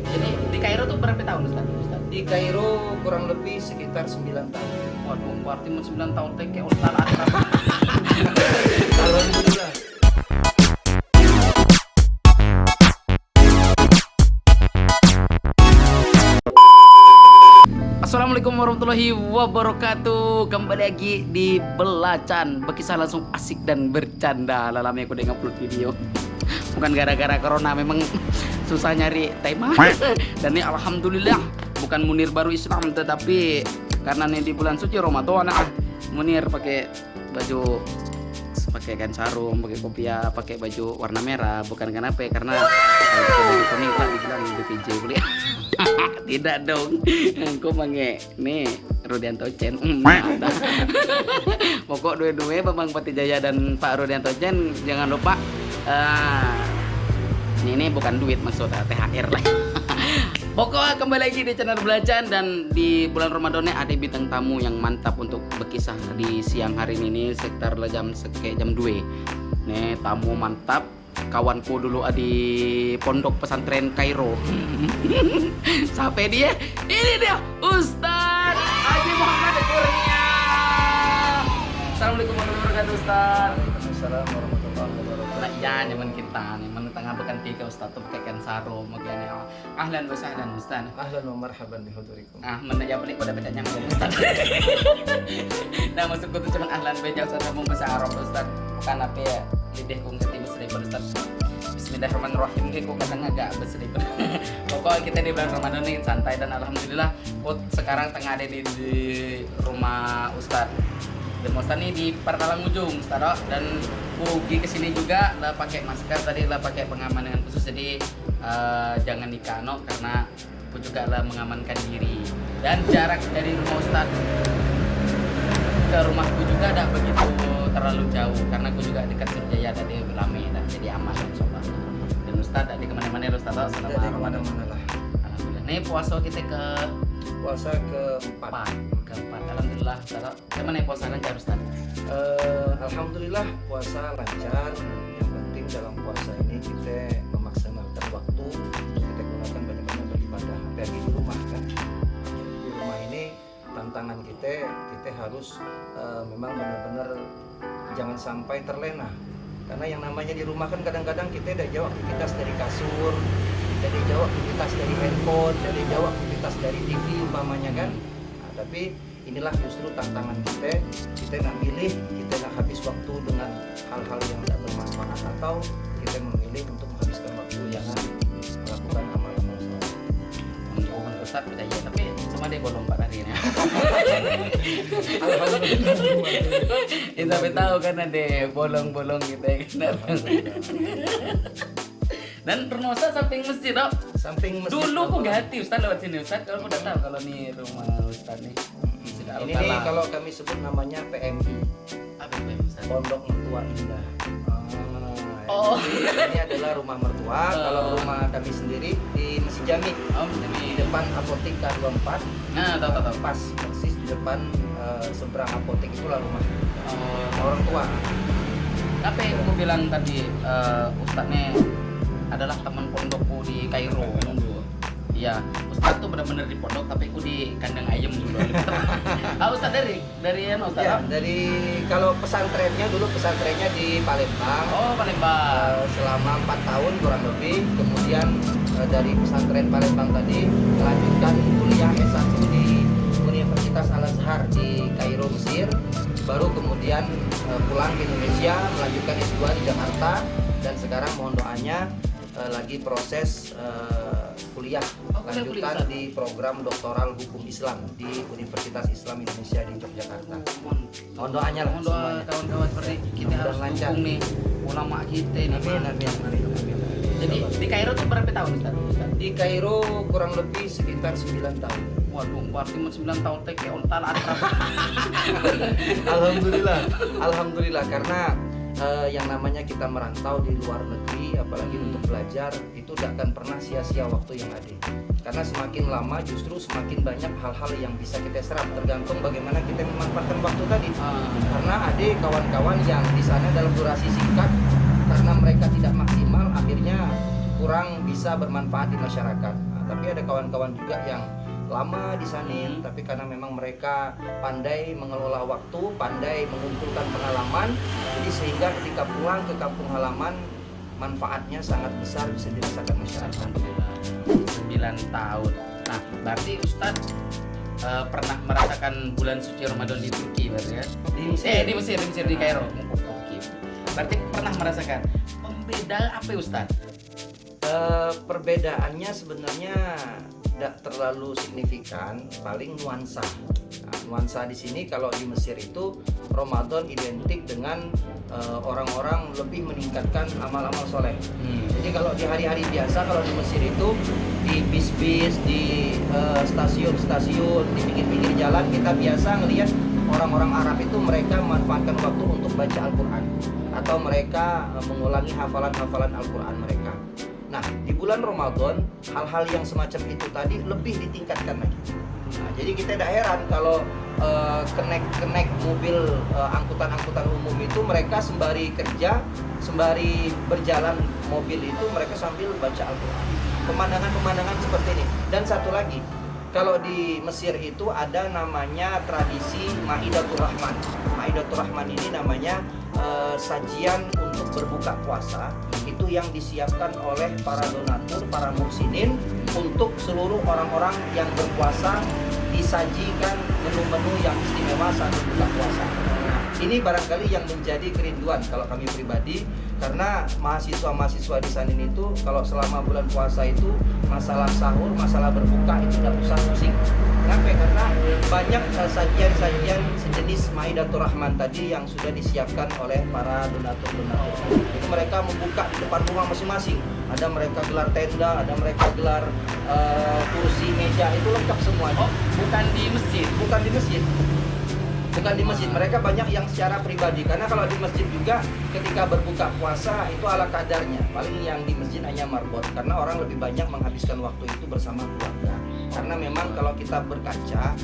Jadi di Kairo tuh berapa tahun Ustaz? Di Kairo kurang lebih sekitar 9 tahun. Waduh, berarti 9 tahun teh kayak Ustaz Akrab. Alhamdulillah. Assalamualaikum warahmatullahi wabarakatuh. Kembali lagi di Belacan, berkisah langsung asik dan bercanda. Lama aku udah ngupload video. Bukan gara-gara corona, memang susah nyari tema. Dan ini alhamdulillah bukan Munir baru Islam, tetapi karena ini di bulan suci Ramadan, Munir pakai baju, pakai kain sarung, pakai kopiah, pakai baju warna merah. Bukan kenapa? Karena kalau pakai baju kuning lah dibilang BPJ kuliah. Tidak dong, aku pakai nih Rudianto Chen. Pokok dua-dua Bambang Patijaya dan Pak Rudianto Chen jangan lupa. Ini bukan duit maksudnya, THR lah. Pokoknya kembali lagi di channel Belacan, dan di bulan Ramadan ada bintang tamu yang mantap untuk berkisah di siang hari ini sekitar jam 2. Nih tamu mantap, kawanku dulu di pondok pesantren Kairo. Sampai dia, ini dia Ustaz Haji Muhammad Kurnia. Assalamualaikum warahmatullahi wabarakatuh Ustaz. Waalaikumsalam warahmatullahi wabarakatuh. Nah, ya nyaman kita nih, tengah bekan tiga Ustaz tuh pakai sarung begini. Ahlan wa sahlan Ustaz. Ahlan wa marhaban bihudurikum. Mana ya beli pada bedanya ngomong Ustaz. Nah, maksudku tuh cuma ahlan beja Ustaz ngomong bahasa Arab Ustaz. Bukan apa ya, lidahku ngerti bahasa Arab Ustaz. Bismillahirrahmanirrahim, aku kadang agak bersedih. Pokoknya kita di bulan Ramadan nih santai, dan alhamdulillah sekarang tengah ada di rumah Ustaz. Dan Ustaz nih di Partalang Ujung Ustaz, dan pergi kesini juga lah pakai masker, tadi lah pakai pengamanan khusus, jadi jangan dikano karena aku juga lah mengamankan diri. Dan jarak dari rumah Ustaz ke rumahku juga tidak begitu terlalu jauh, karena aku juga dekat Surjaya dari Lame, dan jadi aman insyaallah. Dan Ustaz tadi kemana-mana ya Ustaz, selama Jadi Ramadan. kemana-mana lah. Alhamdulillah. Nih puasa kita Puasa keempat. keempat. Alhamdulillah Ustaz. Gimana ya puasa lancar Ustaz? Alhamdulillah puasa lancar. Yang penting dalam puasa ini kita memaksimalkan waktu, kita gunakan banyak-banyak beribadah. Apalagi di rumah kan. Di rumah ini tantangan kita harus memang benar-benar jangan sampai terlena. Karena yang namanya di rumah kan kadang-kadang kita tidak jauh aktivitas dari kasur, dari jauh aktivitas dari handphone, dari jauh aktivitas dari TV umpamanya kan. Nah, tapi inilah justru tantangan kita nak milih, kita nak habis waktu dengan hal-hal yang tidak bermanfaat, atau kita memilih untuk menghabiskan waktu dengan melakukan amal-amal saleh. Untuk Ustaz percaya, tapi cuma dia bolong 4 hari ini. Alhamdulillah. Ya sampai tahu kan ada bolong-bolong gitu ya kan. Dan rumah Ustaz samping masjid dok. Samping masjid. Dulu aku nggak hati Ustaz lewat sini Ustaz, kalau aku udah tahu kalau nih rumah Ustaz nih. Ini nih kalau kami sebut namanya PMI, apa itu Ustaz? Pondok Mertua Indah. Oh. Ini adalah rumah mertua. Kalau rumah kami sendiri di Masjid Jami. Oh, Di jadi. depan apotek K24. Nah, tahu. Pas persis di depan seberang apotek itulah rumah Oh, orang tua. apa yang aku bilang tadi, Ustaz nih adalah teman pondokku di Kairo dulu. Iya, Ustaz tuh benar-benar di pondok, tapi aku di kandang ayam dulu. Ustaz dari Ustaz? Ya, dari kalau pesantrennya dulu pesantrennya di Palembang. Oh, Palembang. Selama 4 tahun kurang lebih. Kemudian dari pesantren Palembang tadi melanjutkan kuliah S1 di Universitas Al-Azhar di Kairo, Mesir. Baru kemudian pulang ke Indonesia melanjutkan S2 di Jakarta, dan sekarang mohon doanya lagi proses kuliah lanjutan di program doktoral hukum Islam di Universitas Islam Indonesia di Yogyakarta. Mohon doanya lah Mohon doa semuanya. kawan-kawan seperti kita Mudah-mudahan harus lancar. dukung nih ulama kita nih. Amin, amin, amin. Jadi di Kairo tuh berapa tahun Ustaz? Di Kairo kurang lebih sekitar 9 tahun. Waduh, berarti 9 tahun teh kayak Ustaz Akrab. Alhamdulillah karena yang namanya kita merantau di luar negeri, apalagi untuk belajar, itu tidak akan pernah sia-sia waktu yang ada. Karena semakin lama justru semakin banyak hal-hal yang bisa kita serap, tergantung bagaimana kita memanfaatkan waktu tadi. Karena ada kawan-kawan yang di sana dalam durasi singkat, karena mereka tidak maksimal, akhirnya kurang bisa bermanfaat di masyarakat. Tapi ada kawan-kawan juga yang lama di sana, tapi karena memang mereka pandai mengelola waktu, pandai mengumpulkan pengalaman, jadi sehingga ketika pulang ke kampung halaman manfaatnya sangat besar bisa dirasakan masyarakat. 9 tahun. Nah, berarti Ustadz pernah merasakan bulan suci Ramadan di Turki berarti ya? Di Mesir di Kairo. Oke. Berarti pernah merasakan. Pembeda apa Ustadz? Perbedaannya sebenarnya tidak terlalu signifikan, paling nuansa. Nah, nuansa di sini kalau di Mesir itu Ramadan identik dengan orang-orang lebih meningkatkan amal-amal soleh. Jadi kalau di hari-hari biasa kalau di Mesir itu di bis-bis, di stasiun-stasiun, di pinggir-pinggir jalan kita biasa ngelihat orang-orang Arab itu mereka memanfaatkan waktu untuk baca Al-Quran atau mereka mengulangi hafalan-hafalan Al-Quran mereka. Nah, di bulan Ramadan hal-hal yang semacam itu tadi lebih ditingkatkan lagi. Nah, jadi kita tidak heran kalau kenek mobil angkutan-angkutan umum itu mereka sembari kerja, sembari berjalan mobil itu mereka sambil baca Al-Quran. Pemandangan-pemandangan seperti ini. Dan satu lagi, kalau di Mesir itu ada namanya tradisi Maidatur Rahman. Maidatur Rahman ini namanya sajian untuk berbuka puasa itu yang disiapkan oleh para donatur, para muhsinin untuk seluruh orang-orang yang berpuasa disajikan menu-menu yang istimewa saat berbuka puasa. Nah, ini barangkali yang menjadi kerinduan kalau kami pribadi karena mahasiswa-mahasiswa di sana itu kalau selama bulan puasa itu masalah sahur, masalah berbuka itu tidak usah pusing. Kenapa? Karena banyak sajian-sajian sejenis Maidatur Rahman tadi yang sudah disiapkan oleh para donatur-donatur. Itu mereka membuka di depan rumah masing-masing. Ada mereka gelar tenda, ada mereka gelar kursi, meja, itu lengkap semuanya. Oh, bukan di masjid. Bukan di masjid. Bukan di masjid, mereka banyak yang secara pribadi. Karena kalau di masjid juga ketika berbuka puasa itu ala kadarnya. Paling yang di masjid hanya marbot. Karena orang lebih banyak menghabiskan waktu itu bersama keluarga. Karena memang kalau kita berkaca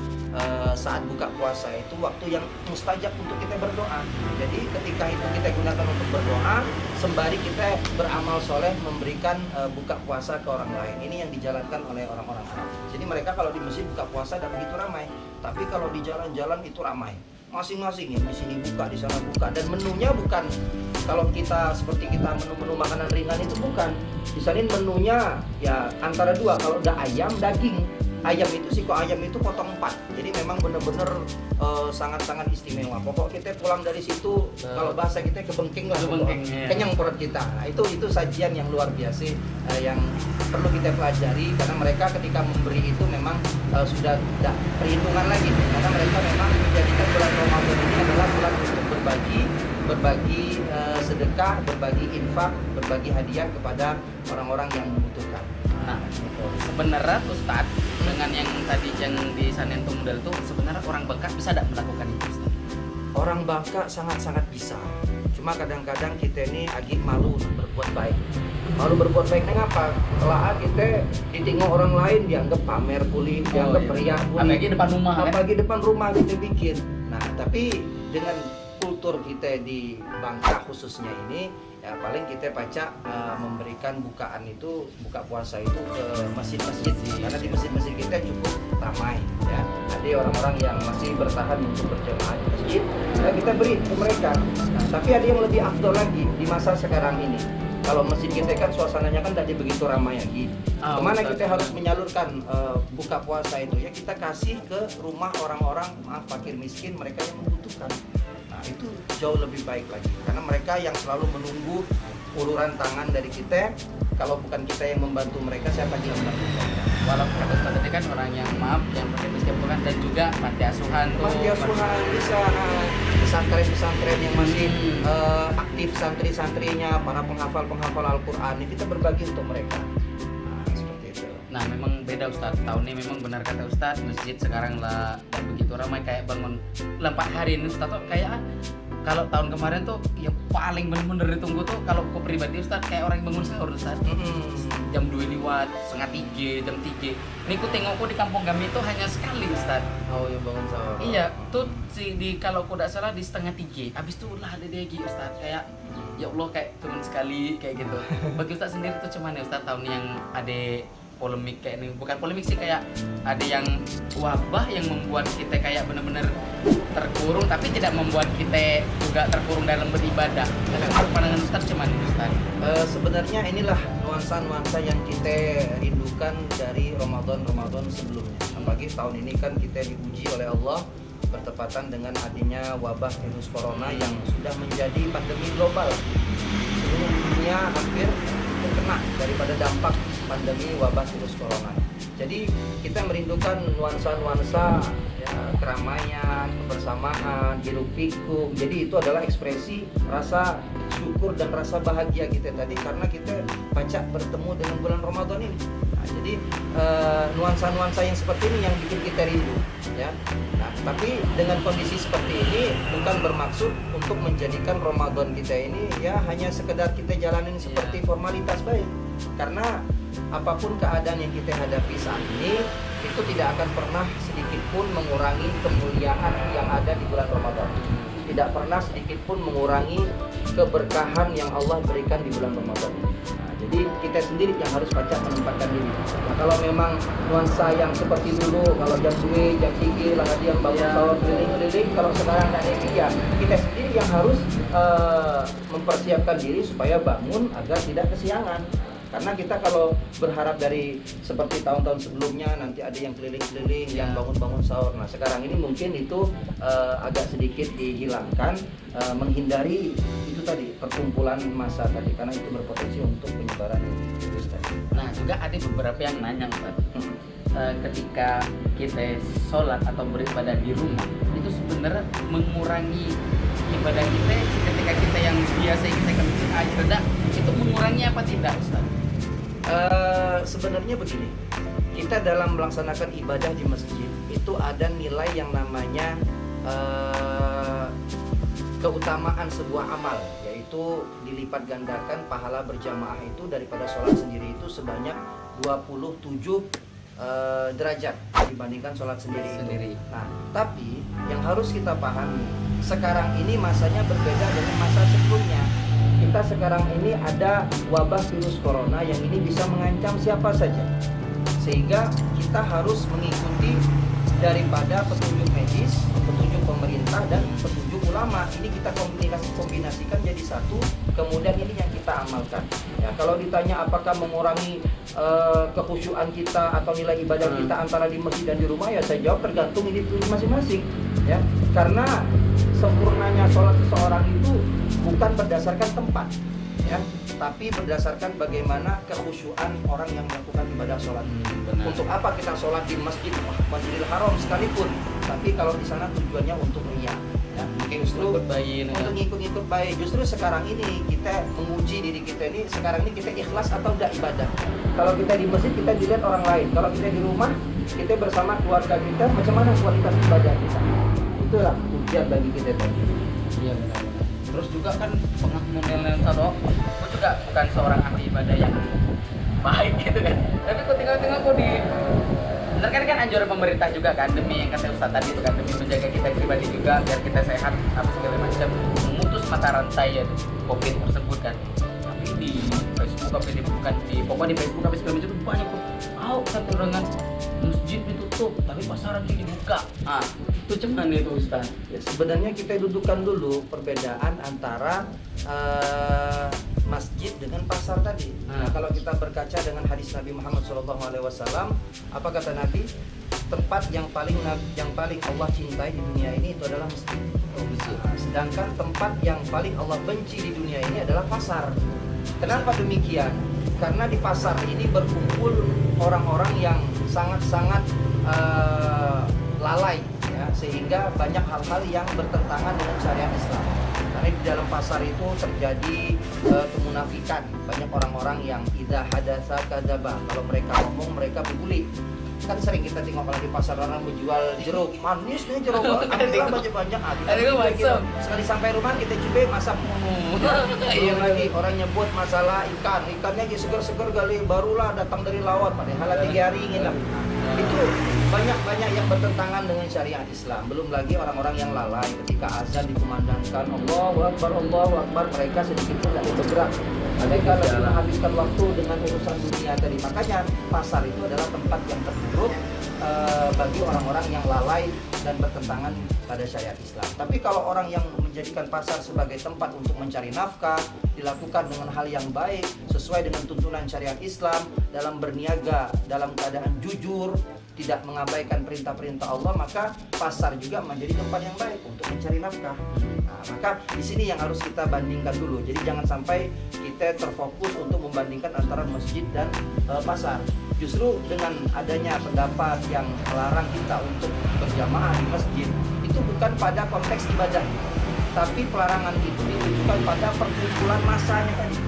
saat buka puasa itu waktu yang mustajab untuk kita berdoa. Jadi ketika itu kita gunakan untuk berdoa, sembari kita beramal soleh memberikan buka puasa ke orang lain. Ini yang dijalankan oleh orang-orang Arab. Jadi mereka kalau di masjid buka puasa tidak begitu ramai, tapi kalau di jalan-jalan itu ramai. Masing-masing ya, di sini buka, di sana buka, dan menunya bukan kalau kita seperti kita menu-menu makanan ringan itu bukan. Di sana menunya ya antara dua, kalau udah ayam, daging. Ayam itu siko ayam itu potong 4. Jadi memang benar-benar sangat-sangat istimewa. Pokok kita pulang dari situ kalau bahasa kita kebengking lah. Ya. Kenyang perut kita. Nah, itu sajian yang luar biasa yang perlu kita pelajari karena mereka ketika memberi itu memang sudah tidak perhitungan lagi. Karena mereka memang menjadikan bulan Ramadan ini adalah bulan untuk berbagi sedekah, berbagi infak, berbagi hadiah kepada orang-orang yang membutuhkan. Nah, sebenarnya Ustadz dengan yang tadi yang di Sanentum model itu sebenarnya orang Bangka bisa tidak melakukan itu Ustadz? Orang Bangka sangat-sangat bisa. Cuma kadang-kadang kita ini agak malu berbuat baik. Malu berbuat baik kenapa? Kalau kita ditinggal orang lain dianggap pamer pulih, dianggap riak pulih. Apalagi depan rumah kan? Apalagi depan rumah kita bikin. Nah, tapi dengan kultur kita di Bangka khususnya ini ya paling kita pacak memberikan bukaan itu buka puasa itu ke masjid-masjid sih karena di masjid-masjid kita cukup ramai ya ada orang-orang yang masih bertahan untuk berjamaah di masjid ya kita beri ke mereka. Nah, tapi ada yang lebih afdol lagi di masa sekarang ini kalau masjid kita kan suasananya kan tidak begitu ramai lagi. Kemana kita harus menyalurkan buka puasa itu ya kita kasih ke rumah orang-orang fakir miskin mereka yang membutuhkan. Nah, itu jauh lebih baik lagi karena mereka yang selalu menunggu uluran tangan dari kita. Kalau bukan kita yang membantu mereka, siapa yang membantu mereka? Walaupun Ustadz tadi kan orang yang maaf yang pakai miskin bukan dan juga panti asuhan tuh. Panti asuhan bisa pesantren-pesantren yang masih aktif santri-santrinya, para penghafal Al-Quran ini kita berbagi untuk mereka. Nah, seperti itu. Nah memang beda Ustadz, tahun ini memang benar kata Ustadz, masjid sekarang lah gak begitu ramai kayak bangun 4 hari ini Ustadz tuh kayak kalau tahun kemarin tuh yang paling bener-bener ditunggu tuh kalau aku pribadi Ustadz kayak orang yang bangun sahur Ustadz. Jam 2 lewat, setengah 3, jam 3. Ini aku tengokku di kampung kami itu hanya sekali Ustadz. Oh yang bangun sahur. Iya, tuh kalau aku tidak salah di setengah 3. Habis itu lah ada lagi Ustadz kayak ya Allah kayak cuma sekali kayak gitu. Bagi Ustadz sendiri tuh cuman ya Ustadz tahun yang ada polemik kayak ini, bukan polemik sih, kayak ada yang wabah yang membuat kita kayak benar-benar terkurung tapi tidak membuat kita juga terkurung dalam beribadah. Menurut pandangan Ustaz cuman Ustaz. Sebenarnya inilah nuansa-nuansa yang kita rindukan dari Ramadan sebelumnya. Apalagi tahun ini kan kita diuji oleh Allah bertepatan dengan adanya wabah virus corona yang sudah menjadi pandemi global. Seluruh dunia hampir terkena daripada dampak pandemi wabah virus corona. Jadi kita merindukan nuansa-nuansa ya, keramaian, kebersamaan, hiruk pikuk. Jadi itu adalah ekspresi rasa syukur dan rasa bahagia kita tadi karena kita pacak bertemu dengan bulan Ramadan ini. Nah, jadi nuansa-nuansa yang seperti ini yang bikin kita rindu, ya. Nah, tapi dengan kondisi seperti ini bukan bermaksud untuk menjadikan Ramadan kita ini ya hanya sekedar kita jalanin seperti formalitas baik. Karena apapun keadaan yang kita hadapi saat ini itu tidak akan pernah sedikit pun mengurangi kemuliaan yang ada di bulan Ramadan. Tidak pernah sedikit pun mengurangi keberkahan yang Allah berikan di bulan Ramadan. Nah, jadi kita sendiri yang harus baca menempatkan diri. Nah, kalau memang nuansa yang seperti dulu, kalau jam 2, jam 3 lah dia bangun sahur keliling-keliling, kalau sekarang tidak ada ya kita sendiri yang harus mempersiapkan diri supaya bangun agar tidak kesiangan. Karena kita kalau berharap dari seperti tahun-tahun sebelumnya nanti ada yang keliling-keliling, yang bangun-bangun sahur. Nah sekarang ini mungkin itu agak sedikit dihilangkan, menghindari itu tadi perkumpulan massa tadi, karena itu berpotensi untuk penyebaran virus tadi. Nah juga ada beberapa yang nanya Ustaz, ketika kita sholat atau beribadah di rumah itu sebenarnya mengurangi ibadah kita ketika kita yang biasa kita ke masjid aja rendah, itu mengurangi apa tidak Ustaz? Sebenarnya begini, kita dalam melaksanakan ibadah di masjid itu ada nilai yang namanya keutamaan sebuah amal, yaitu dilipat gandakan pahala berjamaah itu daripada sholat sendiri itu sebanyak 27 derajat dibandingkan sholat sendiri. Nah, tapi yang harus kita pahami, sekarang ini masanya berbeda dengan masa sebelumnya. Kita sekarang ini ada wabah virus corona yang ini bisa mengancam siapa saja, sehingga kita harus mengikuti daripada petunjuk medis, petunjuk pemerintah dan petunjuk ulama. Ini kita kombinasikan jadi satu, kemudian ini yang kita amalkan. Ya, kalau ditanya apakah mengurangi kekhusyuan kita atau nilai ibadah kita antara di masjid dan di rumah, ya saya jawab tergantung individu masing-masing. Ya, karena sempurnanya sholat seseorang itu bukan berdasarkan tempat, ya, tapi berdasarkan bagaimana kekhusyuan orang yang melakukan ibadah sholat. Untuk apa kita sholat di Masjidil Haram sekalipun, tapi kalau di sana tujuannya untuk riya, ya, justru untuk ngikut-ngikut baik. Justru sekarang ini kita menguji diri kita ini, sekarang ini kita ikhlas atau tidak ibadah. Kalau kita di masjid kita dilihat orang lain, kalau kita di rumah kita bersama keluarga kita, macam mana kualitas ibadah kita? Itulah ujian bagi kita tadi. Iya benar. Terus juga kan pengakuan Sadok, aku juga bukan seorang ahli ibadah yang baik gitu kan. Tapi kok tinggal-tinggal kok di benar kan anjuran pemerintah juga kan, demi yang kata Ustaz tadi itu kan, demi menjaga kita pribadi juga biar kita sehat apa segala macam, memutus mata rantai ya COVID tersebut kan. Tapi di Facebook apa di Facebook apa segala macam banyak tuh. Satu dengan masjid ditutup tapi pasaran dibuka. Ah, itu cuman itu Ustaz. Ya, sebenarnya kita dudukan dulu perbedaan antara masjid dengan pasar tadi. Nah, kalau kita berkaca dengan hadis Nabi Muhammad SAW, apa kata Nabi? Tempat yang paling Allah cintai di dunia ini itu adalah masjid. Sedangkan tempat yang paling Allah benci di dunia ini adalah pasar. Kenapa demikian? Karena di pasar ini berkumpul orang-orang yang sangat-sangat lalai, ya, sehingga banyak hal-hal yang bertentangan dengan syariat Islam. Karena di dalam pasar itu terjadi kemunafikan. Banyak orang-orang yang idza hadatsa kadzaba. Kalau mereka ngomong mereka berbuli. Kan sering kita tengok kalau di pasar orang menjual jeruk, manis nih jeruk, ambillah banyak-banyak. Sekali sampai rumah kita coba masak. Iya lagi orang nyebut masalah ikannya aja seger-seger kali, barulah datang dari laut, padahal 3 hari nginep. Itu banyak yang bertentangan dengan syariat Islam. Belum lagi orang-orang yang lalai ketika azan dikumandangkan Allahu Akbar, mereka sedikit pun tidak bergerak. Mereka lebih menghabiskan waktu dengan urusan dunia tadi. Makanya pasar itu adalah tempat yang terburuk bagi orang-orang yang lalai dan bertentangan pada syariat Islam. Tapi kalau orang yang menjadikan pasar sebagai tempat untuk mencari nafkah, dilakukan dengan hal yang baik, sesuai dengan tuntunan syariat Islam, dalam berniaga, dalam keadaan jujur, tidak mengabaikan perintah-perintah Allah, maka pasar juga menjadi tempat yang baik untuk mencari nafkah. Nah, maka di sini yang harus kita bandingkan dulu. Jadi jangan sampai kita terfokus untuk membandingkan antara masjid dan pasar. Justru dengan adanya pendapat yang melarang kita untuk berjamaah di masjid, itu bukan pada konteks ibadah, tapi pelarangan itu ditujukan pada perkumpulan masanya tadi.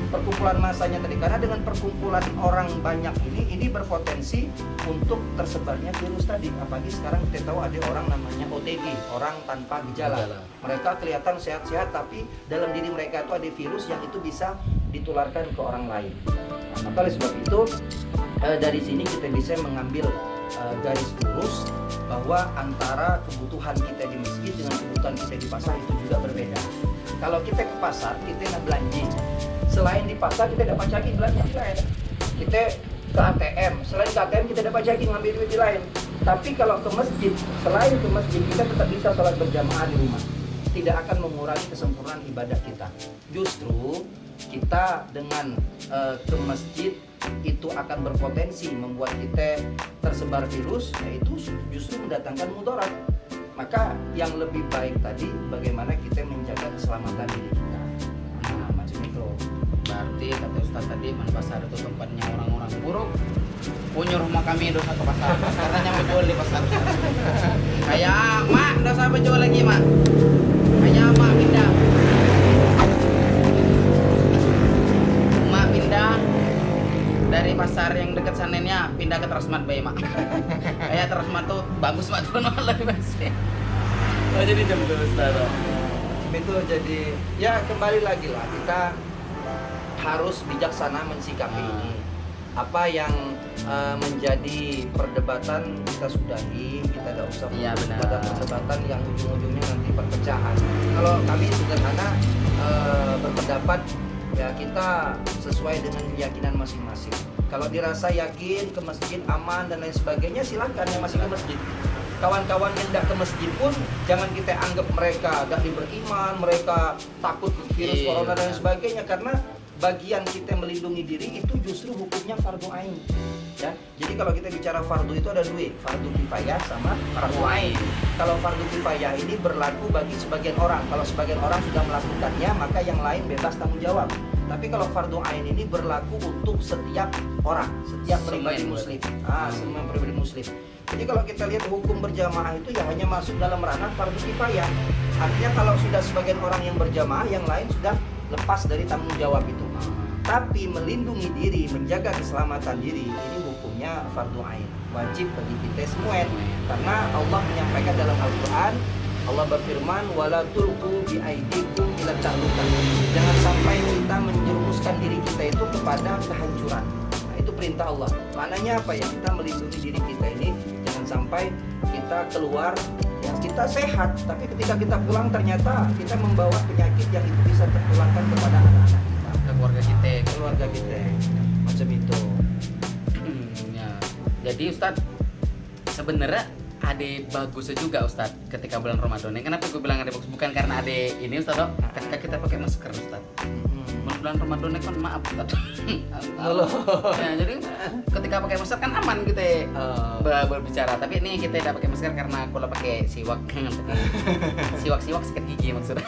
Perkumpulan masanya tadi, karena dengan perkumpulan orang banyak ini berpotensi untuk tersebarnya virus tadi. Apalagi sekarang kita tahu ada orang namanya OTG, orang tanpa gejala. Mereka kelihatan sehat-sehat, tapi dalam diri mereka itu ada virus yang itu bisa ditularkan ke orang lain. Nah, maka oleh sebab itu dari sini kita bisa mengambil garis lurus bahwa antara kebutuhan kita di masjid dengan kebutuhan kita di pasar itu juga berbeda. Kalau kita ke pasar, kita nak belanja. Selain di pasar kita dapat lagi belanja lain. Kita ke ATM, selain ke ATM kita dapat lagi ngambil duit di lain. Tapi kalau ke masjid, selain ke masjid kita tetap bisa sholat berjamaah di rumah. Tidak akan mengurangi kesempurnaan ibadah kita. Justru kita dengan ke masjid itu akan berpotensi membuat kita tersebar virus, yaitu justru mendatangkan mudarat. Maka yang lebih baik tadi bagaimana kita menjaga keselamatan diri kita. Nah, macam itu. Berarti kata Ustaz tadi, pasar itu tempatnya orang-orang buruk. Punya rumah kami dosa ke pasar, katanya menjual di pasar. Kayak mak, dosa menjual lagi mak. Kayak mak pindah. Mak pindah dari pasar yang dekat sanennya pindah ke Transmart Bay mak. Kayak Transmart tuh bagus mak tuh lebih bagus. Oh jadi jam 12 Ustaz. Itu jadi ya kembali lagi lah, kita harus bijaksana mensikapi ini. Apa yang menjadi perdebatan kita sudahi, kita tidak usah pada perdebatan yang ujung-ujungnya nanti perpecahan. Kalau kami sederhana berpendapat ya kita sesuai dengan keyakinan masing-masing. Kalau dirasa yakin ke masjid aman dan lain sebagainya, silakan yang masih ke masjid. Kawan-kawan yang tidak ke masjid pun jangan kita anggap mereka tidak beriman, mereka takut virus corona dan lain sebagainya, karena bagian kita melindungi diri itu justru hukumnya fardu ain. Ya, jadi kalau kita bicara fardu itu ada dua, fardu kifayah sama fardu ain. Kalau fardu kifayah ini berlaku bagi sebagian orang. Kalau sebagian orang sudah melakukannya, maka yang lain bebas tanggung jawab. Tapi kalau fardu ain ini berlaku untuk setiap orang, setiap pribadi muslim. Semua pribadi muslim. Jadi kalau kita lihat hukum berjamaah itu ya hanya masuk dalam ranah fardu kifayah. Artinya kalau sudah sebagian orang yang berjamaah, yang lain sudah lepas dari tanggung jawab itu. Tapi melindungi diri, menjaga keselamatan diri, ini hukumnya fardu ain, wajib bagi kita semua. Karena Allah menyampaikan dalam Al-Quran, Allah berfirman, wala tulqu bi aidikum ila tahlukah. Jangan sampai kita menjerumuskan diri kita itu kepada kehancuran. Nah, itu perintah Allah. Maknanya apa ya? Kita melindungi diri kita ini, jangan sampai kita keluar ya kita sehat, tapi ketika kita pulang ternyata kita membawa penyakit yang itu bisa tertularkan kepada anak-anak kita, keluarga kita, macam itu. Ya. Jadi Ustadz, sebenarnya ada bagusnya juga Ustadz ketika bulan Ramadan. Kenapa gue bilang ada bagus? Bukan karena ada ini Ustadz, ketika kita pakai masker Ustadz. Bulan Ramadan kan maaf Ustadz. Ya, jadi ketika pakai masker kan aman kita berbicara. Tapi ini kita tidak pakai masker karena kalau pakai siwak sikat gigi maksudnya.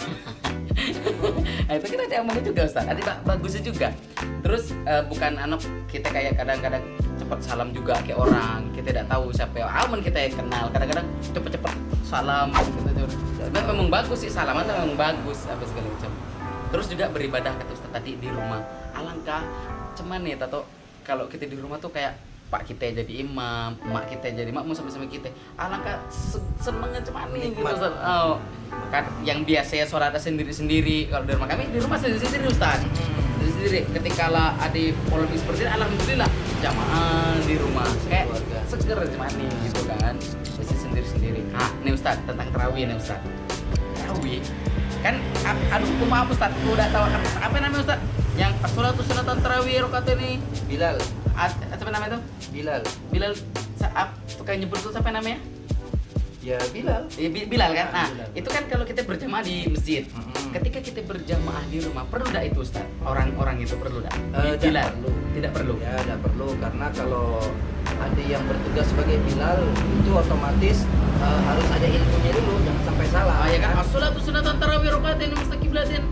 Nah, itu kita ada amannya juga Ustaz. Ada bagusnya juga. Terus bukan kita kayak kadang-kadang cepat salam juga ke orang. Kita tidak tahu siapa yang aman kita kenal. Kadang-kadang cepet-cepet salam gitu. Sebenarnya memang bagus sih, salaman itu memang bagus apa segala macam. Terus juga beribadah kata Ustaz tadi di rumah. Alangkah cuman nih Tato, kalau kita di rumah tuh kayak pak kita jadi imam, mak kita jadi makmum sama-sama kita. Alangkah senengnya cuman nih gitu Ustaz. Oh, kan yang biasa sholat sendiri-sendiri. Kalau di rumah kami di rumah sendiri-sendiri Ustaz. Sendiri. Ketika lah ada polemik seperti ini, alhamdulillah jamaah di rumah. Kayak seger cuman nih gitu kan. Masih sendiri-sendiri. Nih Ustaz tentang tarawih nih Ustaz. Tarawih kan aduh maaf Ustaz, aku udah tahu apa namanya Ustaz? Yang as-salatu sunatan tarawih rakaat ini Bilal, apa namanya tuh? Bilal. Bilal tukang nyebut tuh siapa namanya? Ya Bilal. Bilal kan? Nah, Bilal. itu kan kalau kita berjamaah di masjid. Ketika kita berjamaah di rumah, perlu enggak itu Ustaz? Orang-orang itu perlu enggak? Bilal perlu. tidak perlu. Ya, tidak perlu karena kalau ada yang bertugas sebagai Bilal itu otomatis harus ada ilmunya dulu, jangan sampai salah. Ah ya kan, as-salatu sunatan tarawih rakaatain mustaqiblatin.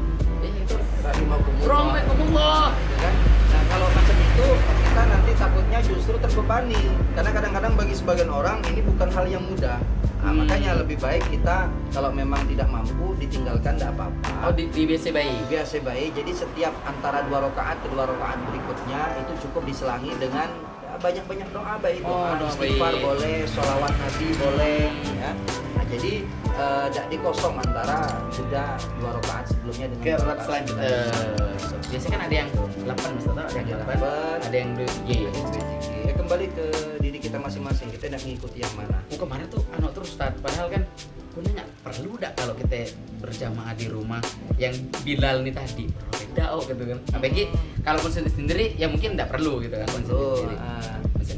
Itu Rahimahumullah. Rahmatullah. Ya kan? Nah, kalau macam itu kita nanti takutnya justru terbebani karena kadang-kadang bagi sebagian orang ini bukan hal yang mudah. Nah, makanya lebih baik kita kalau memang tidak mampu ditinggalkan tidak apa-apa. Oh, di BC bayi. Biasa baik. Jadi setiap antara 2 rakaat ke 2 rakaat berikutnya itu cukup diselangi dengan ya, banyak-banyak doa baik, Oh, doa istighfar baik. boleh, sholawat Nabi boleh, ya. Nah, jadi tidak dikosong antara jeda 2 rakaat sebelumnya dengan Ke 2 rakaat rakaat selanjutnya. Biasanya kan ada yang 8 Ustaz, ada yang 8, ada yang 2 Ya, kembali ke diri kita masing-masing, kita tidak mengikuti yang mana. Oh, kemarin tuh terus Ustaz, padahal kan aku nanya perlu enggak kalau kita berjamaah di rumah yang Bilal nih tadi beda gitu kan. Apalagi kalau pun sendiri ya mungkin enggak perlu gitu kan,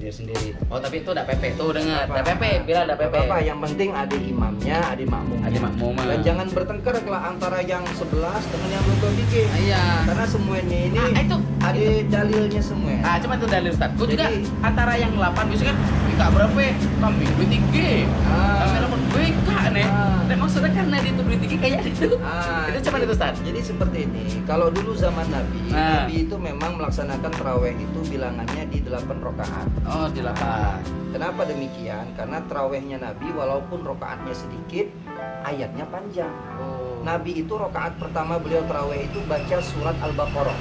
sendiri. Oh, tapi itu udah PP tuh dengar. Udah PP, Bilal udah PP. Apa yang penting ada imamnya, ada makmumnya. Ada makmumnya. Dan jangan bertengkar kalau antara yang 11 dengan yang 23. Iya. Karena semuanya ini itu ada dalilnya semua. cuma itu dalil Ustaz. Gua juga Jadi- antara yang 8 biasanya kan enggak berapa kambing 23. Kambing 8 BK nih. Ah. Dan maksudnya karena itu 23 kayak itu. Itu cuma itu Ustaz. Jadi seperti ini. Kalau dulu zaman Nabi, Nah. Nabi itu memang melaksanakan taraweh itu bilangannya di 8 rakaat. Oh, di 8. Kenapa demikian? Karena tarawehnya Nabi walaupun rakaatnya sedikit, ayatnya panjang. Oh. Nabi itu rakaat pertama beliau taraweh itu baca surat Al-Baqarah.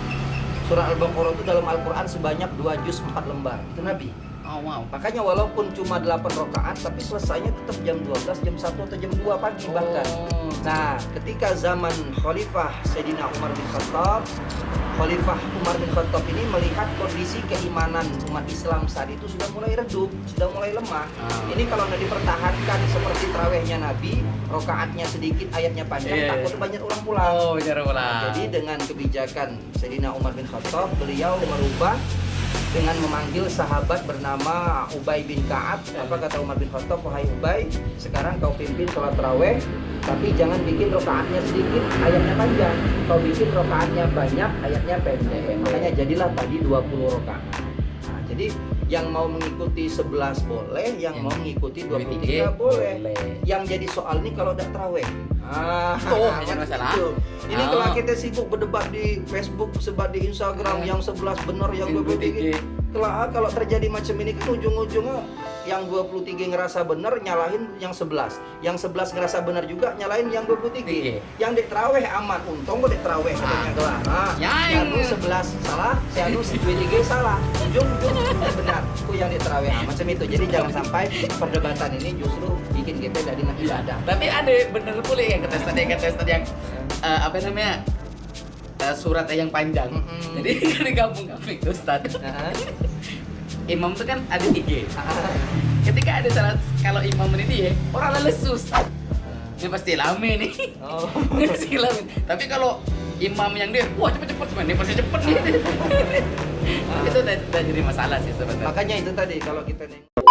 Surat Al-Baqarah itu dalam Al-Quran sebanyak 2 juz 4 lembar. Itu Nabi. Oh, wow. Makanya walaupun cuma 8 rakaat tapi selesainya tetap jam 12, jam 1 atau jam 2 pagi bahkan. Oh. Nah, ketika zaman Khalifah Sayyidina Umar bin Khattab, Khalifah Umar bin Khattab ini melihat kondisi keimanan umat Islam saat itu sudah mulai redup, sudah mulai lemah. Ini kalau nggak dipertahankan seperti tarawehnya Nabi, rokaatnya sedikit, ayatnya panjang, Iya. takut banyak orang pulang. Oh, bicara ulang. Jadi dengan kebijakan Sayyidina Umar bin Khattab, beliau merubah dengan memanggil sahabat bernama Ubay bin Ka'ab. Apa kata Umar bin Khattab? Wahai Ubay, sekarang kau pimpin sholat taraweh, tapi jangan bikin rokaatnya sedikit, ayatnya panjang. Kau bikin rokaatnya banyak, ayatnya pendek. Makanya jadilah tadi 20 rokaat. Nah, jadi yang mau mengikuti 11 boleh, yang mau mengikuti 23 boleh. Yang jadi soal ini kalau udah taraweh. Jangan masalah. Itu. Ini kalau kita sibuk berdebat di Facebook, sebat di Instagram, yang 11 benar, yang 23. Kalau terjadi macam ini kan ujung-ujungnya yang 23 ngerasa benar nyalahin yang 11. Yang 11 ngerasa benar juga nyalahin yang 23. Yang dek terawih aman, untung kok dek terawih katanya gelar. Si anu 11 salah, si anu 23 salah. Ujung-ujungnya benar. Itu yang dek terawih aman macam itu. Jadi jangan sampai perdebatan ini justru bikin kita tidak dengan ibadah. Tapi ada bener pula yang kata tadi yang apa namanya? Surat yang panjang. Jadi di kampung-kampung itu Ustaz. Imam itu kan ada 3. Ketika ada salah, kalau imam ini ya orang lesu Ustaz. Ini pasti lame nih. Ini pasti lame. Tapi kalau imam yang dia, wah cepet-cepet ini pasti cepet nih. Itu udah jadi masalah sih sebenarnya. Makanya itu tadi kalau kita nengok